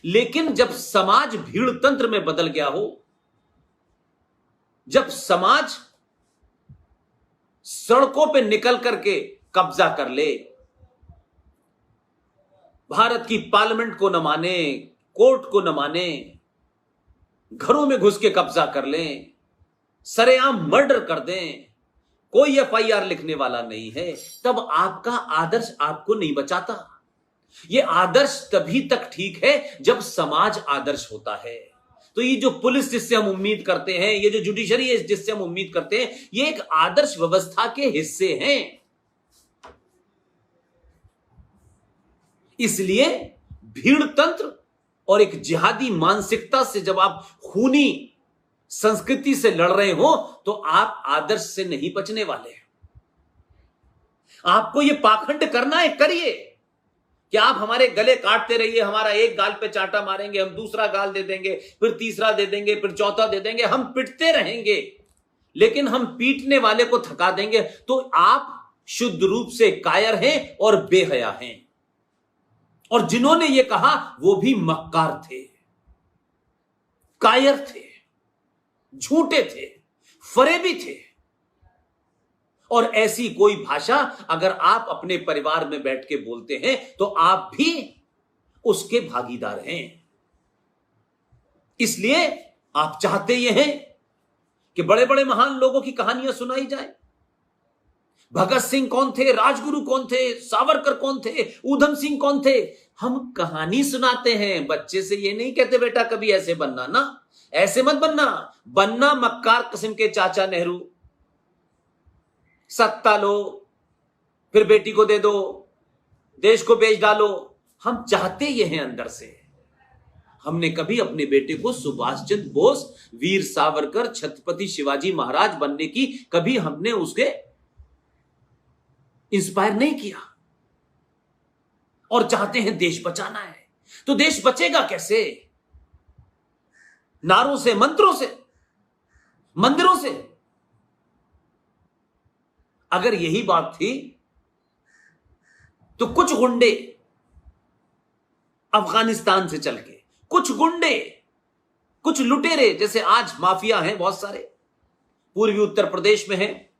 लेकिन जब समाज भीड़ तंत्र में बदल गया हो, जब समाज सड़कों पे निकल करके कब्जा कर ले, भारत की पार्लियामेंट को न माने, कोर्ट को न माने, घरों में घुस के कब्जा कर लें, सरेआम मर्डर कर दें, कोई एफआईआर लिखने वाला नहीं है, तब आपका आदर्श आपको नहीं बचाता। यह आदर्श तभी तक ठीक है जब समाज आदर्श होता है। तो ये जो पुलिस जिससे हम उम्मीद करते हैं, ये जो जुडिशरी है जिससे हम उम्मीद करते हैं, ये एक आदर्श व्यवस्था के हिस्से हैं। इसलिए भीड़ तंत्र और एक जिहादी मानसिकता से जब आप खूनी संस्कृति से लड़ रहे हो तो आप आदर्श से नहीं बचने वाले। आपको यह पाखंड करना है, करिए कि आप हमारे गले काटते रहिए, हमारा एक गाल पे चांटा मारेंगे, हम दूसरा गाल दे देंगे, फिर तीसरा दे देंगे, फिर चौथा दे देंगे, हम पिटते रहेंगे, लेकिन हम पीटने वाले को थका देंगे। तो आप शुद्ध रूप से कायर हैं और बेहया हैं। और जिन्होंने यह कहा वो भी मक्कार थे, कायर थे, झूठे थे, फरेबी थे। और ऐसी कोई भाषा अगर आप अपने परिवार में बैठ के बोलते हैं तो आप भी उसके भागीदार हैं। इसलिए आप चाहते ये हैं कि बड़े बड़े महान लोगों की कहानियां सुनाई जाए। भगत सिंह कौन थे, राजगुरु कौन थे, सावरकर कौन थे, ऊधम सिंह कौन थे। हम कहानी सुनाते हैं, बच्चे से ये नहीं कहते बेटा कभी ऐसे बनना ना, ऐसे मत बनना। बनना मक्कार किस्म के चाचा नेहरू, सत्ता लो, फिर बेटी को दे दो, देश को बेच डालो। हम चाहते ये हैं अंदर से। हमने कभी अपने बेटे को सुभाष चंद्र बोस, वीर सावरकर, छत्रपति शिवाजी महाराज बनने की कभी हमने उसके इंस्पायर नहीं किया। और चाहते हैं देश बचाना है। तो देश बचेगा कैसे? नारों से, मंत्रों से, मंदिरों से। अगर यही बात थी तो कुछ गुंडे अफगानिस्तान से चल के, कुछ गुंडे, कुछ लुटेरे, जैसे आज माफिया हैं बहुत सारे, पूर्वी उत्तर प्रदेश में हैं,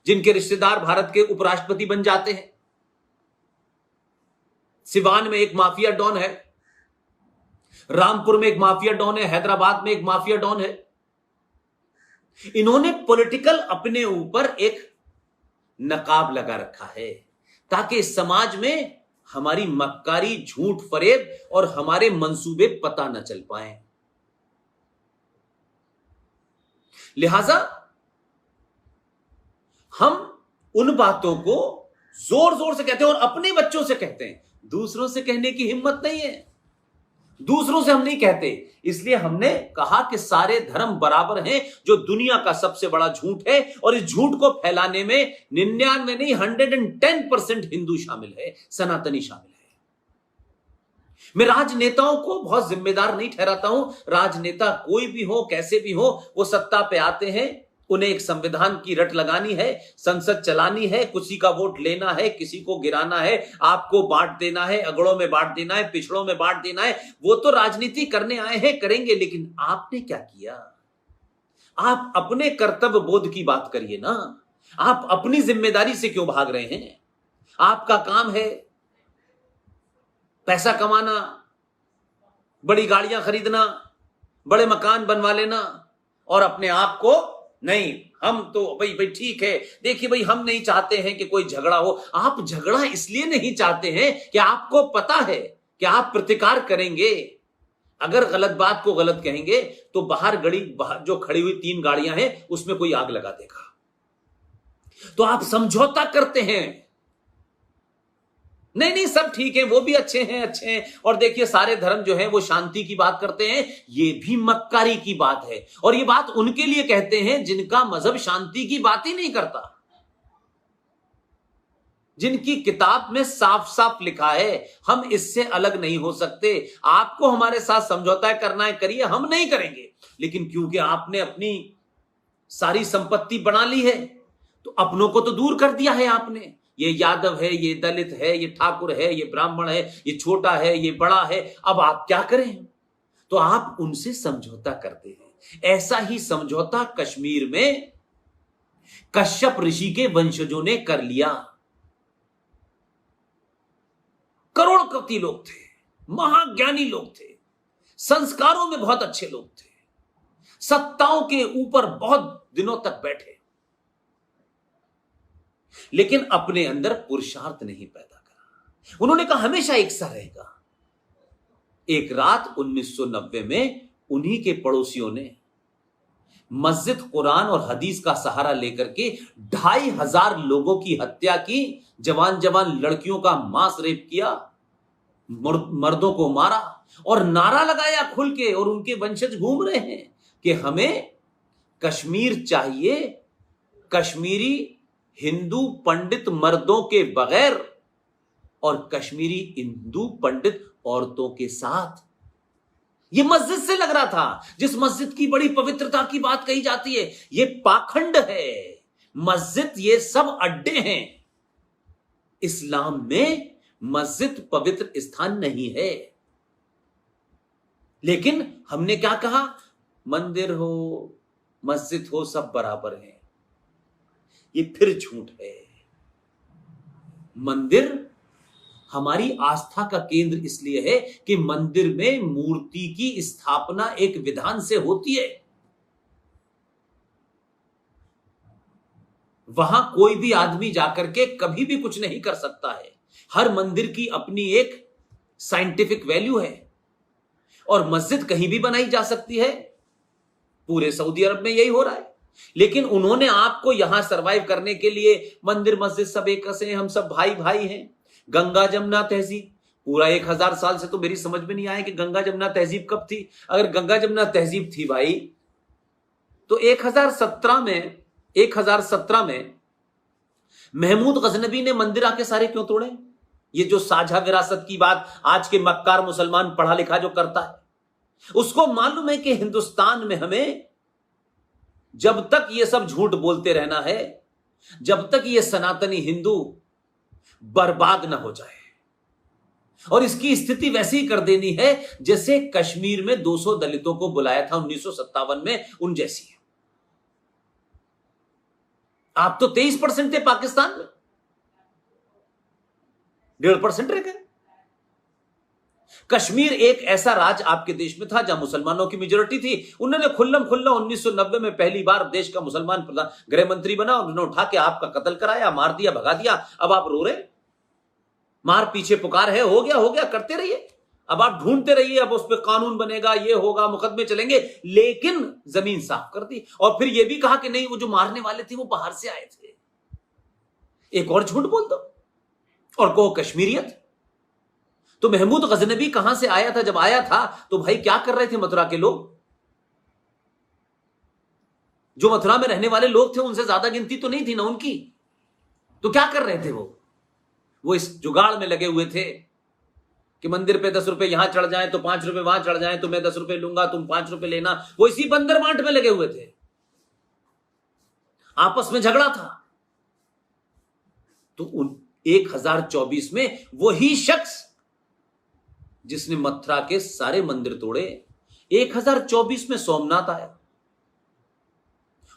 जिनके रिश्तेदार भारत के उपराष्ट्रपति बन जाते हैं। सिवान में एक माफिया डॉन है, रामपुर में एक माफिया डॉन है, हैदराबाद में एक माफिया डॉन है। इन्होंने पॉलिटिकल अपने ऊपर एक नकाब लगा रखा है ताकि समाज में हमारी मक्कारी, झूठ फरेब और हमारे मंसूबे पता न चल पाए। लिहाजा हम उन बातों को जोर जोर से कहते हैं और अपने बच्चों से कहते हैं, दूसरों से कहने की हिम्मत नहीं है। दूसरों से हम नहीं कहते। इसलिए हमने कहा कि सारे धर्म बराबर हैं, जो दुनिया का सबसे बड़ा झूठ है। और इस झूठ को फैलाने में 99 नहीं 110% हिंदू शामिल है, सनातनी शामिल है। मैं राजनेताओं को बहुत जिम्मेदार नहीं ठहराता हूं। राजनेता कोई भी हो, कैसे भी हो, वो सत्ता पे आते हैं, उन्हें एक संविधान की रट लगानी है, संसद चलानी है, किसी का वोट लेना है, किसी को गिराना है, आपको बांट देना है, अगड़ों में बांट देना है, पिछड़ों में बांट देना है। वो तो राजनीति करने आए हैं, करेंगे। लेकिन आपने क्या किया? आप अपने कर्तव्य बोध की बात करिए ना। आप अपनी जिम्मेदारी से क्यों भाग रहे हैं? आपका काम है पैसा कमाना, बड़ी गाड़ियां खरीदना, बड़े मकान बनवा लेना, और अपने आप को नहीं, हम तो भाई ठीक है, देखिए भाई हम नहीं चाहते हैं कि कोई झगड़ा हो। आप झगड़ा इसलिए नहीं चाहते हैं कि आपको पता है कि आप प्रतिकार करेंगे। अगर गलत बात को गलत कहेंगे तो बाहर जो खड़ी हुई 3 गाड़ियां हैं उसमें कोई आग लगा देगा। तो आप समझौता करते हैं। नहीं सब ठीक है, वो भी अच्छे हैं। और देखिए सारे धर्म जो है वो शांति की बात करते हैं। ये भी मक्कारी की बात है। और ये बात उनके लिए कहते हैं जिनका मजहब शांति की बात ही नहीं करता, जिनकी किताब में साफ साफ लिखा है हम इससे अलग नहीं हो सकते। आपको हमारे साथ समझौता करना है, करिए, हम नहीं करेंगे। लेकिन क्योंकि आपने अपनी सारी संपत्ति बना ली है तो अपनों को तो दूर कर दिया है आपने। ये यादव है, ये दलित है, ये ठाकुर है, ये ब्राह्मण है, ये छोटा है, ये बड़ा है, अब आप क्या करें? तो आप उनसे समझौता करते हैं। ऐसा ही समझौता कश्मीर में कश्यप ऋषि के वंशजों ने कर लिया। करोड़पति लोग थे, महाज्ञानी लोग थे, संस्कारों में बहुत अच्छे लोग थे, सत्ताओं के ऊपर बहुत दिनों तक बैठे, लेकिन अपने अंदर पुरुषार्थ नहीं पैदा करा। उन्होंने कहा हमेशा एक सा रहेगा। एक रात 1990 में उन्हीं के पड़ोसियों ने मस्जिद, कुरान और हदीस का सहारा लेकर के 2500 लोगों की हत्या की, जवान जवान लड़कियों का मांस रेप किया, मर्दों को मारा और नारा लगाया खुल के। और उनके वंशज घूम रहे हैं कि हमें कश्मीर चाहिए, कश्मीरी हिंदू पंडित मर्दों के बगैर और कश्मीरी हिंदू पंडित औरतों के साथ। यह मस्जिद से लग रहा था, जिस मस्जिद की बड़ी पवित्रता की बात कही जाती है। यह पाखंड है। मस्जिद ये सब अड्डे हैं। इस्लाम में मस्जिद पवित्र स्थान नहीं है। लेकिन हमने क्या कहा? मंदिर हो, मस्जिद हो, सब बराबर हैं। ये फिर झूठ है। मंदिर हमारी आस्था का केंद्र इसलिए है कि मंदिर में मूर्ति की स्थापना एक विधान से होती है। वहां कोई भी आदमी जाकर के कभी भी कुछ नहीं कर सकता है। हर मंदिर की अपनी एक साइंटिफिक वैल्यू है और मस्जिद कहीं भी बनाई जा सकती है। पूरे सऊदी अरब में यही हो रहा है। लेकिन उन्होंने आपको यहां सरवाइव करने के लिए मंदिर मस्जिद सब एक से हैं, हम सब भाई भाई हैं। गंगा जमुना तहजीब पूरा 1000 साल से तो मेरी समझ में नहीं आया कि गंगा जमुना तहजीब कब थी। अगर गंगा जमुना तहजीब थी भाई, तो 1017 में महमूद गजनबी ने मंदिर आके सारे क्यों तोड़े? ये जो साझा विरासत की बात आज के मक्कार मुसलमान पढ़ा लिखा जो करता है, उसको मालूम है कि हिंदुस्तान में हमें जब तक ये सब झूठ बोलते रहना है, जब तक ये सनातनी हिंदू बर्बाद ना हो जाए। और इसकी स्थिति वैसी ही कर देनी है जैसे कश्मीर में 200 दलितों को बुलाया था 1957 में, उन जैसी। आप तो 23% थे पाकिस्तान में, 1.5% रह गए। कश्मीर एक ऐसा राज्य आपके देश में था जहां मुसलमानों की मेजोरिटी थी। उन्होंने खुल्लम खुल्ला 1990 में पहली बार देश का मुसलमान प्रधान गृह मंत्री बना। उन्होंने उठा के आपका कत्ल कराया, मार दिया, भगा दिया। अब आप रो रहे, मार पीछे पुकार है, हो गया करते रहिए। अब आप ढूंढते रहिए, अब उस पर कानून बनेगा, ये होगा, मुकदमे चलेंगे, लेकिन जमीन साफ कर दी। और फिर यह भी कहा कि नहीं, वो जो मारने वाले थे वो बाहर से आए थे। एक और झूठ बोल दो और कहो कश्मीरियत। तो महमूद गजनबी कहां से आया था? जब आया था तो भाई क्या कर रहे थे मथुरा के लोग? जो मथुरा में रहने वाले लोग थे उनसे ज्यादा गिनती तो नहीं थी ना उनकी। तो क्या कर रहे थे वो इस जुगाड़ में लगे हुए थे कि मंदिर पे 10 रुपए यहां चढ़ जाए तो 5 रुपए वहां चढ़ जाए, तो मैं 10 रुपए लूंगा, तुम 5 रुपए लेना। वो इसी बंदर बांट में लगे हुए थे, आपस में झगड़ा था। तो 1024 में वही शख्स जिसने मथुरा के सारे मंदिर तोड़े, 1024 में सोमनाथ आया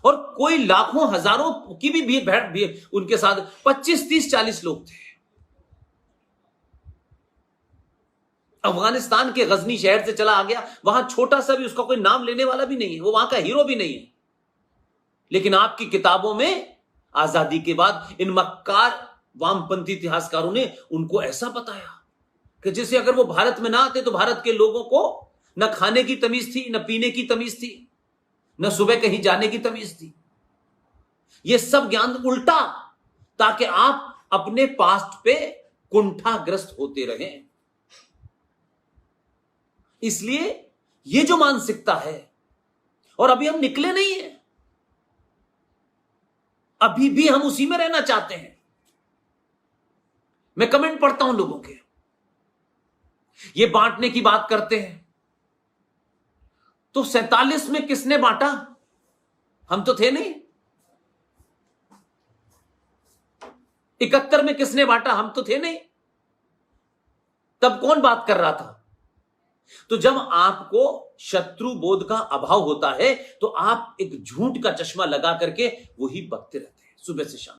और कोई लाखों हजारों की भी भीड़ उनके साथ 25, 30, 40 लोग थे। अफगानिस्तान के गजनी शहर से चला आ गया, वहां छोटा सा भी, उसका कोई नाम लेने वाला भी नहीं है, वो वहां का हीरो भी नहीं है। लेकिन आपकी किताबों में आजादी के बाद इन मक्कार वामपंथी इतिहासकारों ने उनको ऐसा बताया कि जैसे अगर वो भारत में ना आते तो भारत के लोगों को न खाने की तमीज थी, न पीने की तमीज थी, न सुबह कहीं जाने की तमीज थी। ये सब ज्ञान उल्टा, ताकि आप अपने पास्ट पे कुंठाग्रस्त होते रहें। इसलिए ये जो मानसिकता है, और अभी हम निकले नहीं है, अभी भी हम उसी में रहना चाहते हैं। मैं कमेंट पढ़ता हूं लोगों के, ये बांटने की बात करते हैं। तो 47 में किसने बांटा? हम तो थे नहीं। 71 में किसने बांटा? हम तो थे नहीं, तब कौन बात कर रहा था? तो जब आपको शत्रु बोध का अभाव होता है तो आप एक झूठ का चश्मा लगा करके वही बकते रहते हैं सुबह से शाम।